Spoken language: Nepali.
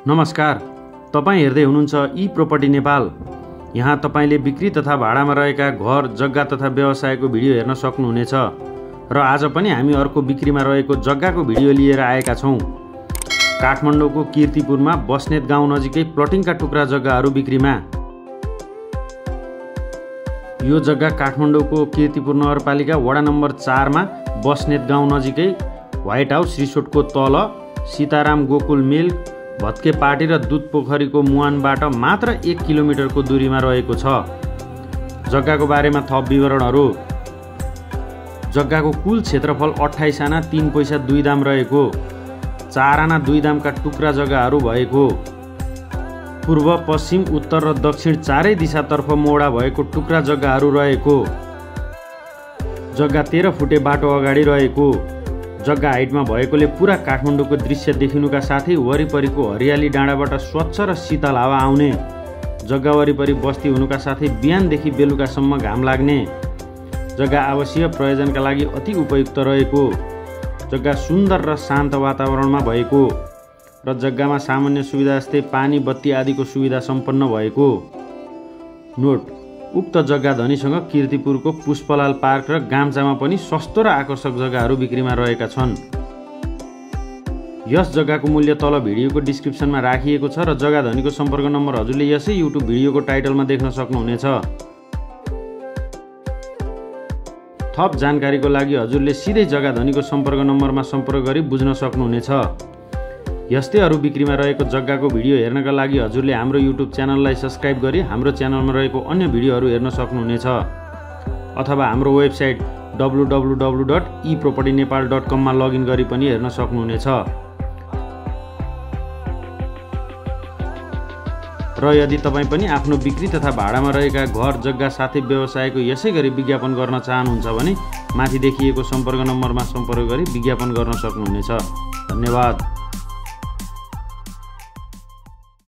नमस्कार, तपाईँ हेर्दै हुनुहुन्छ ई प्रोपर्टी नेपाल। यहाँ तपाईँले बिक्री तथा भाडामा रहेका घर, जग्गा तथा व्यवसायको भिडियो हेर्न सक्नुहुनेछ। र आज पनि हामी अर्को बिक्रीमा रहेको जग्गाको भिडियो लिएर आएका छौँ। काठमाडौँको कीर्तिपुरमा बस्नेत गाउँ नजिकै प्लटिङका टुक्रा जग्गाहरू बिक्रीमा। यो जग्गा काठमाडौँको कीर्तिपुर नगरपालिका वडा नम्बर 4 मा बस्नेत गाउँ नजिकै व्हाइट हाउस रिसोर्टको तल सीताराम गोकुल मिल्क, भत्के पार्टी र दुध पोखरीको मुहानबाट मात्र 1 किलोमिटरको दूरीमा रहेको छ। जग्गाको बारेमा थप विवरणहरू। जग्गाको कुल क्षेत्रफल 28 आना 3 पैसा 2 दाम रहेको, 4 आना 2 दामका टुक्रा जग्गाहरू भएको, पूर्व, पश्चिम, उत्तर र दक्षिण चारै दिशातर्फ मोडा भएको टुक्रा जग्गाहरू रहेको। जग्गा 13 फुटे बाटो अगाडि रहेको। जग्गा हाइटमा भएकोले पुरा काठमाडौँको दृश्य देखिनुका साथै वरिपरिको हरियाली डाँडाबाट स्वच्छ र शीतल हावा आउने। जग्गा वरिपरि बस्ती हुनुका साथै बिहानदेखि बेलुकासम्म घाम लाग्ने। जग्गा आवासीय प्रयोजनका लागि अति उपयुक्त रहेको। जग्गा सुन्दर र शान्त वातावरणमा भएको र जग्गामा सामान्य सुविधा जस्तै पानी, बत्ती आदिको सुविधा सम्पन्न भएको। नोट: उक्त जग्गा धनीसँग कीर्तिपुरको पुष्पलाल पार्क र गाम्चामा पनि सस्तो र आकर्षक जग्गाहरू बिक्रीमा रहेका छन्। यस जग्गाको मूल्य तल भिडियोको डिस्क्रिप्सनमा राखिएको छ र जग्गा धनीको सम्पर्क नम्बर हजुरले यसै युट्युब भिडियोको टाइटलमा देख्न सक्नुहुनेछ। थप जानकारीको लागि हजुरले सिधै जग्गा धनीको सम्पर्क नम्बरमा सम्पर्क गरी बुझ्न सक्नुहुनेछ। यस्तै अरू बिक्रीमा रहेको जग्गाको भिडियो हेर्नका लागि हजुरले हाम्रो युट्युब च्यानललाई सब्स्क्राइब गरी हाम्रो च्यानलमा रहेको अन्य भिडियोहरू हेर्न सक्नुहुनेछ। अथवा हाम्रो वेबसाइट www.epropertynepal.com मा लगइन गरी पनि हेर्न सक्नुहुनेछ। र यदि तपाईँ पनि आफ्नो बिक्री तथा भाडामा रहेका घर, जग्गा साथै व्यवसायको यसै गरी विज्ञापन गर्न चाहनुहुन्छ भने माथि देखिएको सम्पर्क नम्बरमा सम्पर्क गरी विज्ञापन गर्न सक्नुहुनेछ। धन्यवाद।